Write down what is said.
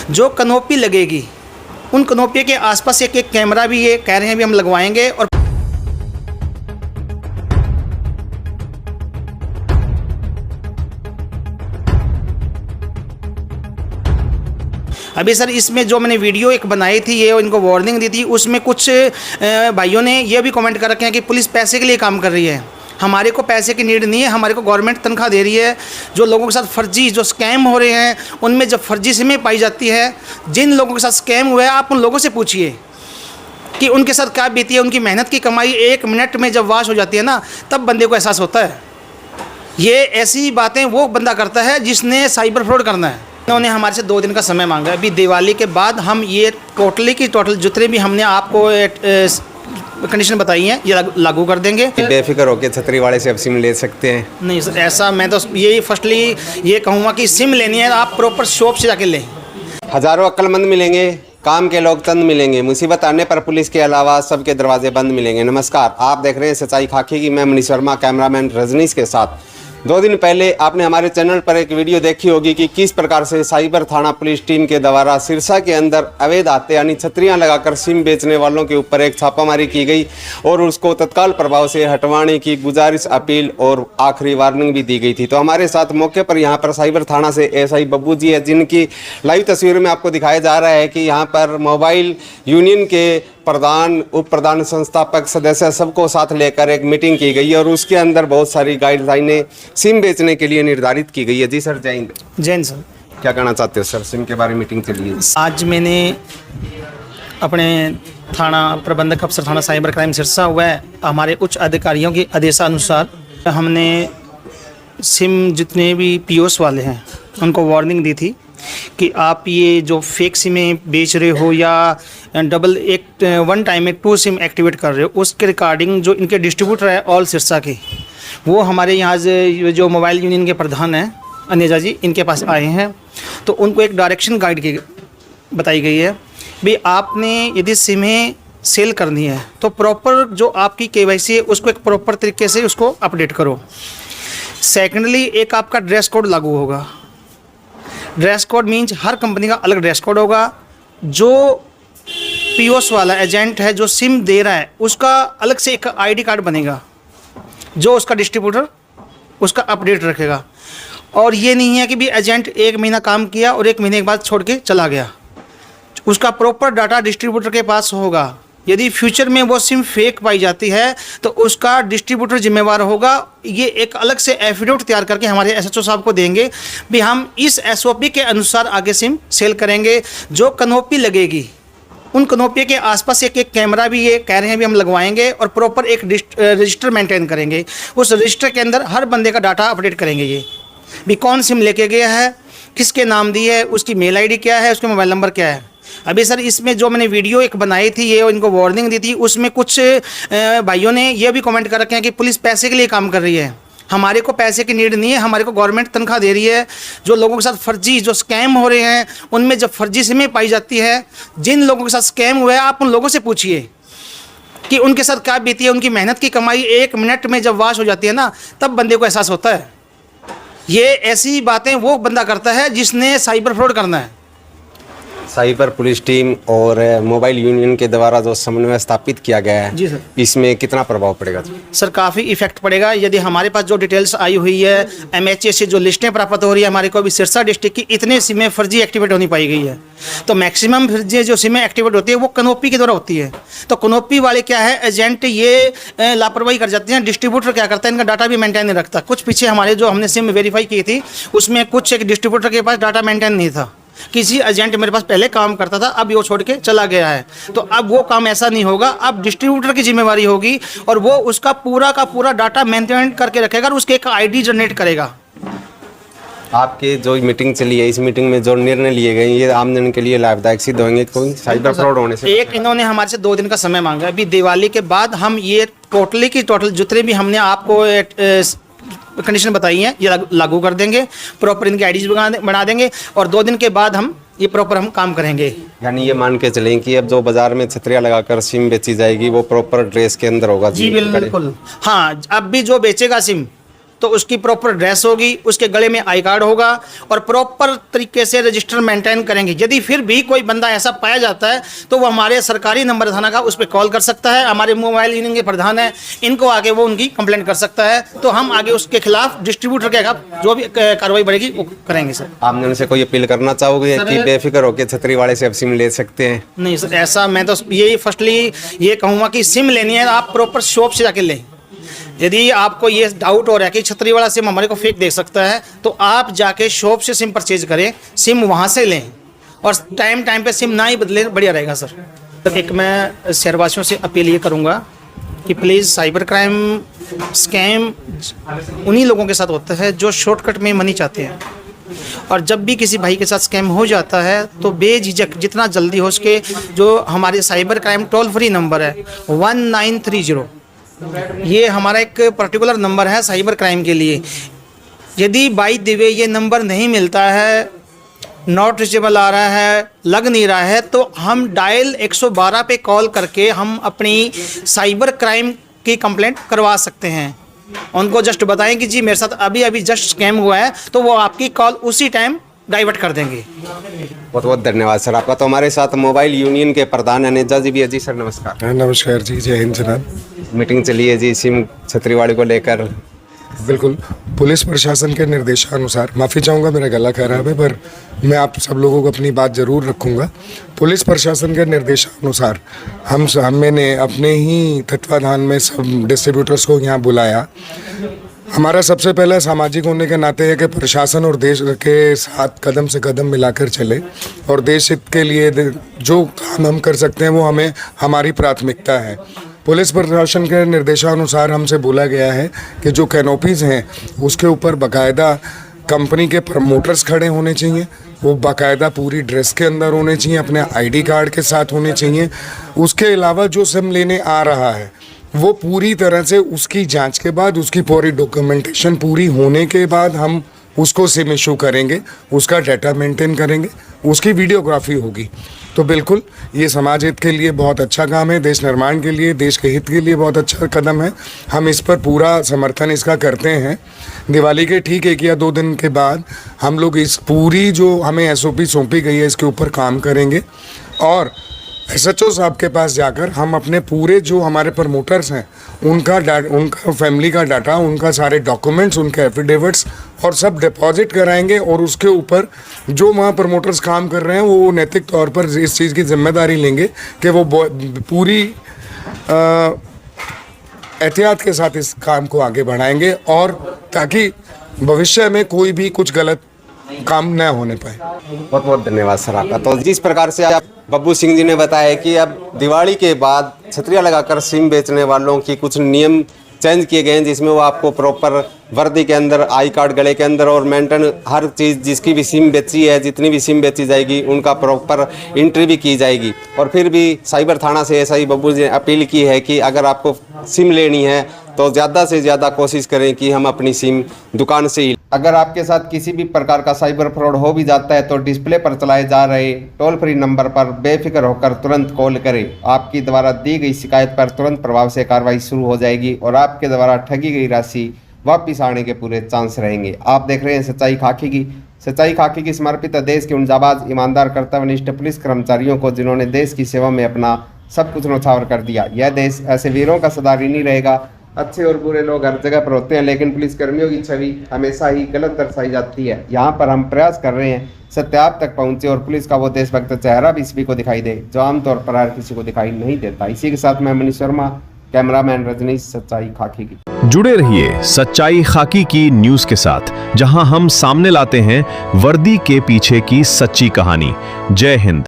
जो कनोपी लगेगी उन कनोपी के आसपास एक एक कैमरा भी ये कह रहे हैं भी हम लगवाएंगे। और अभी सर इसमें जो मैंने वीडियो एक बनाई थी ये इनको वार्निंग दी थी, उसमें कुछ भाइयों ने ये भी कमेंट कर रखे हैं कि पुलिस पैसे के लिए काम कर रही है। हमारे को पैसे की नीड नहीं है, हमारे को गवर्नमेंट तनख्वाह दे रही है। जो लोगों के साथ फर्जी जो स्कैम हो रहे हैं उनमें जब फर्जी सिमें पाई जाती है, जिन लोगों के साथ स्कैम हुआ है आप उन लोगों से पूछिए कि उनके साथ क्या बीती है। उनकी मेहनत की कमाई 1 मिनट में जब वाश हो जाती है ना, तब बंदे को एहसास होता है। ये ऐसी बातें वो बंदा करता है जिसने साइबर फ्रॉड करना है। उन्होंने हमारे से 2 दिन का समय मांगा। अभी दिवाली के बाद हम ये टोटल जितने भी हमने आपको कंडीशन बताई हैं ये लागू कर देंगे। बेफिक्र होकर छतरी वाले से अब सिम ले सकते हैं? नहीं सर, ऐसा मैं तो यही फर्स्टली ये कहूँगा कि सिम लेनी है आप प्रॉपर शॉप से जाके लें। हज़ारों अक्लमंद मिलेंगे, काम के लोग तंद मिलेंगे, मुसीबत आने पर पुलिस के अलावा सबके दरवाजे बंद मिलेंगे। नमस्कार, आप देख रहे हैं सच्चाई खाकी की। मैं मनीष वर्मा, कैमरामैन रजनीश के साथ। 2 दिन पहले आपने हमारे चैनल पर एक वीडियो देखी होगी कि किस प्रकार से साइबर थाना पुलिस टीम के द्वारा सिरसा के अंदर अवैध आते यानी छतरियां लगाकर सिम बेचने वालों के ऊपर एक छापामारी की गई और उसको तत्काल प्रभाव से हटवाने की गुजारिश, अपील और आखिरी वार्निंग भी दी गई थी। तो हमारे साथ मौके पर यहाँ पर साइबर थाना से एसआई बब्बू जी है, जिनकी लाइव तस्वीर में आपको दिखाया जा रहा है कि यहाँ पर मोबाइल यूनियन के प्रधान, उप प्रधान, संस्थापक सदस्य सबको साथ लेकर एक मीटिंग की गई है और उसके अंदर बहुत सारी गाइडलाइनें सिम बेचने के लिए निर्धारित की गई है। जी सर, जय हिंद। जय हिंद सर। क्या कहना चाहते हो सर, सिम के बारे में मीटिंग चली है? आज मैंने अपने थाना प्रबंधक अफसर थाना साइबर क्राइम सिरसा हुआ है, हमारे उच्च अधिकारियों के आदेशानुसार हमने सिम जितने भी पीओस वाले हैं उनको वार्निंग दी थी कि आप ये जो फेक सिमें बेच रहे हो या वन टाइम में 2 सिम एक्टिवेट कर रहे हो, उसके रिकॉर्डिंग जो इनके डिस्ट्रीब्यूटर है ऑल सिरसा के, वो हमारे यहाँ से जो मोबाइल यूनियन के प्रधान हैं अनेजा जी, इनके पास आए हैं। तो उनको एक डायरेक्शन गाइड की बताई गई है भाई आपने यदि सिमें सेल करनी है तो प्रॉपर जो आपकी केवाईसी है उसको एक प्रॉपर तरीके से उसको अपडेट करो। सेकेंडली एक आपका ड्रेस कोड लागू होगा। ड्रेस कोड मीन्स हर कंपनी का अलग ड्रेस कोड होगा। जो पीओस वाला एजेंट है जो सिम दे रहा है उसका अलग से एक आईडी कार्ड बनेगा जो उसका डिस्ट्रीब्यूटर उसका अपडेट रखेगा। और ये नहीं है कि भी एजेंट 1 महीना काम किया और 1 महीने के बाद छोड़ के चला गया, उसका प्रॉपर डाटा डिस्ट्रीब्यूटर के पास होगा। यदि फ्यूचर में वो सिम फेक पाई जाती है तो उसका डिस्ट्रीब्यूटर जिम्मेवार होगा। ये एक अलग से एफिडेविट तैयार करके हमारे एसएचओ साहब को देंगे भी हम इस एसओपी के अनुसार आगे सिम सेल करेंगे। जो कनोपी लगेगी उन कनोपी के आसपास एक एक कैमरा भी ये कह रहे हैं भी हम लगवाएंगे और प्रॉपर एक रजिस्टर मेंटेन करेंगे। उस रजिस्टर के अंदर हर बंदे का डाटा अपडेट करेंगे, ये भी कौन सिम लेके गया है, किसके नाम दी है, उसकी मेल आईडी क्या है, उसका मोबाइल नंबर क्या है। अभी सर इसमें जो मैंने वीडियो एक बनाई थी ये इनको वार्निंग दी थी, उसमें कुछ भाइयों ने ये भी कमेंट कर रखे हैं कि पुलिस पैसे के लिए काम कर रही है। हमारे को पैसे की नीड नहीं है, हमारे को गवर्नमेंट तनख्वाह दे रही है। जो लोगों के साथ फर्जी जो स्कैम हो रहे हैं उनमें जब फर्जी सिमें पाई जाती है, जिन लोगों के साथ स्कैम हुआ है आप उन लोगों से पूछिए कि उनके साथ क्या बीती है। उनकी मेहनत की कमाई 1 मिनट में जब वाश हो जाती है ना, तब बंदे को एहसास होता है। ये ऐसी बातें वो बंदा करता है जिसने साइबर फ्रॉड करना है। साइबर पुलिस टीम और मोबाइल यूनियन के द्वारा जो समन्वय स्थापित किया गया है, जी सर, इसमें कितना प्रभाव पड़ेगा? सर काफ़ी इफेक्ट पड़ेगा। यदि हमारे पास जो डिटेल्स आई हुई है एमएचए से जो लिस्टें प्राप्त हो रही है हमारे को, अभी सिरसा डिस्ट्रिक्ट की इतने सिमें फर्जी एक्टिवेट होनी पाई गई है। तो मैक्सिमम फर्जी जो सिमें एक्टिवेट होती है वो कनोपी के द्वारा होती है। तो कनोपी वाले क्या है, एजेंट ये लापरवाही कर जाते हैं। डिस्ट्रीब्यूटर क्या करता है, इनका डाटा भी मेंटेन नहीं रखता। कुछ पीछे हमारे जो हमने सिम वेरीफाई की थी उसमें कुछ एक डिस्ट्रीब्यूटर के पास डाटा मेंटेन नहीं था। किसी एजेंट मेरे पास पहले काम करता था, अब वो छोड़ के चला गया है। तो अब वो काम ऐसा नहीं होगा, अब डिस्ट्रीब्यूटर की जिम्मेवारी होगी और वो उसका पूरा का पूरा डाटा मेंटेन करके रखेगा और उसके एक आईडी जनरेट करेगा। आपके जो मीटिंग चली है, इस मीटिंग में जो निर्णय लिए गए ये आम जन के लिए लाभदायक सिद्ध होंगे कोई साइबर फ्रॉड होने से? एक इन्होंने हमारे से 2 दिन का समय मांगा। अभी दिवाली के बाद हम ये टोटल जितने भी हमने आपको कंडीशन बताई हैं ये लागू कर देंगे। प्रॉपर इनकी आईडीज बना देंगे और 2 दिन के बाद हम ये प्रॉपर हम काम करेंगे। यानी ये मान के चलें कि अब जो बाजार में छतरियाँ लगाकर सिम बेची जाएगी वो प्रॉपर ड्रेस के अंदर होगा? जी बिल्कुल, हाँ। अब भी जो बेचेगा सिम तो उसकी प्रॉपर ड्रेस होगी, उसके गले में आई कार्ड होगा और प्रॉपर तरीके से रजिस्टर मेंटेन करेंगे। यदि फिर भी कोई बंदा ऐसा पाया जाता है तो वो हमारे सरकारी नंबर थाना का उस पर कॉल कर सकता है। हमारे मोबाइल यूनियन के प्रधान हैं, इनको आगे वो उनकी कंप्लेंट कर सकता है, तो हम आगे उसके खिलाफ डिस्ट्रीब्यूटर के खिलाफ जो भी कार्रवाई बढ़ेगी वो करेंगे सर। आपने उनसे कोई अपील करना चाहोगे कि बेफिक्र होकर छतरी वाले से अब सिम ले सकते हैं? नहीं सर, ऐसा मैं तो यही फर्स्टली ये कहूँगा कि सिम लेनी है आप प्रॉपर शॉप से जाके लें। यदि आपको ये डाउट हो रहा है कि छतरी वाला सिम हमारे को फेक दे सकता है तो आप जाके शॉप से सिम परचेज करें, सिम वहाँ से लें और टाइम पे सिम ना ही बदलें, बढ़िया रहेगा सर। तो एक मैं शहरवासियों से अपील ये करूँगा कि प्लीज़ साइबर क्राइम स्कैम उन्हीं लोगों के साथ होता है जो शॉर्टकट में मनी चाहते हैं, और जब भी किसी भाई के साथ स्कैम हो जाता है तो बेझिझक जितना जल्दी हो सके जो हमारे cyber crime toll free number है 1930, ये हमारा एक पर्टिकुलर नंबर है साइबर क्राइम के लिए। यदि बाई द वे ये नंबर नहीं मिलता है, नॉट रीचेबल आ रहा है, लग नहीं रहा है, तो हम डायल 112 पे कॉल करके हम अपनी साइबर क्राइम की कंप्लेंट करवा सकते हैं। उनको जस्ट बताएं कि जी मेरे साथ अभी जस्ट स्कैम हुआ है, तो वो आपकी कॉल उसी टाइम डाइवर्ट कर देंगे। बहुत बहुत धन्यवाद सर आपका। तो हमारे साथ मोबाइल यूनियन के प्रधान अनेजा जी भी है। जी सर नमस्कार। नमस्कार जी, जय हिंद जनाब। मीटिंग चली है जी सिम छतरीवाड़ी को लेकर। बिल्कुल, पुलिस प्रशासन के निर्देशानुसार, माफ़ी चाहूँगा मेरा गला खराब है पर मैं आप सब लोगों को अपनी बात ज़रूर रखूँगा। पुलिस प्रशासन के निर्देशानुसार मैंने अपने ही तत्वाधान में सब डिस्ट्रीब्यूटर्स को यहाँ बुलाया। हमारा सबसे पहला सामाजिक होने के नाते है कि प्रशासन और देश के साथ कदम से कदम मिलाकर चले और देश हित के लिए जो काम हम कर सकते हैं वो हमें हमारी प्राथमिकता है। पुलिस प्रशासन के निर्देशानुसार हमसे बोला गया है कि जो कैनोपीज़ हैं उसके ऊपर बाकायदा कंपनी के प्रमोटर्स खड़े होने चाहिए, वो बाकायदा पूरी ड्रेस के अंदर होने चाहिए, अपने आईडी कार्ड के साथ होने चाहिए। उसके अलावा जो सिम लेने आ रहा है वो पूरी तरह से उसकी जांच के बाद, उसकी पूरी डॉक्यूमेंटेशन पूरी होने के बाद हम उसको सिम इशू करेंगे, उसका डाटा मेंटेन करेंगे, उसकी वीडियोग्राफी होगी। तो बिल्कुल ये समाज हित के लिए बहुत अच्छा काम है, देश निर्माण के लिए, देश के हित के लिए बहुत अच्छा कदम है। हम इस पर पूरा समर्थन इसका करते हैं। दिवाली के ठीक 1 या 2 दिन के बाद हम लोग इस पूरी जो हमें SOP सौंपी गई है इसके ऊपर काम करेंगे और SHO साहब के पास जाकर हम अपने पूरे जो हमारे प्रमोटर्स हैं उनका फैमिली का डाटा, उनका सारे डॉक्यूमेंट्स, उनके एफिडेविट्स और सब डिपॉजिट कराएंगे और उसके ऊपर जो वहाँ प्रमोटर्स काम कर रहे हैं वो नैतिक तौर पर इस चीज़ की जिम्मेदारी लेंगे कि वो पूरी एहतियात के साथ इस काम को आगे बढ़ाएंगे और ताकि भविष्य में कोई भी कुछ गलत काम न होने पाए। बहुत बहुत धन्यवाद सर आपका। तो जिस प्रकार से आप बब्बू सिंह जी ने बताया कि अब दिवाली के बाद छतरियाँ लगाकर सिम बेचने वालों की कुछ नियम चेंज किए गए हैं, जिसमें वो आपको प्रॉपर वर्दी के अंदर, आई कार्ड गले के अंदर और मेंटेन हर चीज़, जिसकी भी सिम बेची है, जितनी भी सिम बेची जाएगी उनका प्रॉपर एंट्री भी की जाएगी। और फिर भी साइबर थाना से ऐसा ही बब्बू जी ने अपील की है कि अगर आपको सिम लेनी है तो ज़्यादा से ज़्यादा कोशिश करें कि हम अपनी सिम दुकान से ही। अगर आपके साथ किसी भी प्रकार का साइबर फ्रॉड हो भी जाता है तो डिस्प्ले पर चलाए जा रहे टोल फ्री नंबर पर बेफिक्र होकर तुरंत कॉल करें। आपकी द्वारा दी गई शिकायत पर तुरंत प्रभाव से कार्रवाई शुरू हो जाएगी और आपके द्वारा ठगी गई राशि वापस आने के पूरे चांस रहेंगे। आप देख रहे हैं सच्चाई खाकी की। सच्चाई खाकी की समर्पित देश के उन जाबाज, ईमानदार, कर्तव्यनिष्ठ पुलिस कर्मचारियों को जिन्होंने देश की सेवा में अपना सब कुछ न्यौछावर कर दिया। यह देश ऐसे वीरों का सदा ऋणी रहेगा। अच्छे और बुरे लोग हर जगह पर होते हैं, लेकिन पुलिस कर्मियों की छवि हमेशा ही गलत दर्शाई जाती है। यहाँ पर हम प्रयास कर रहे हैं सत्य आप तक पहुँचे और पुलिस का वो देशभक्त चेहरा भी सभी को दिखाई दे जो आमतौर पर हर किसी को दिखाई नहीं देता। इसी के साथ मैं मनीष शर्मा, कैमरामैन रजनीश, सच्चाई खाकी की। जुड़े रहिए सच्चाई खाकी की न्यूज के साथ, जहां हम सामने लाते हैं वर्दी के पीछे की सच्ची कहानी। जय हिंद।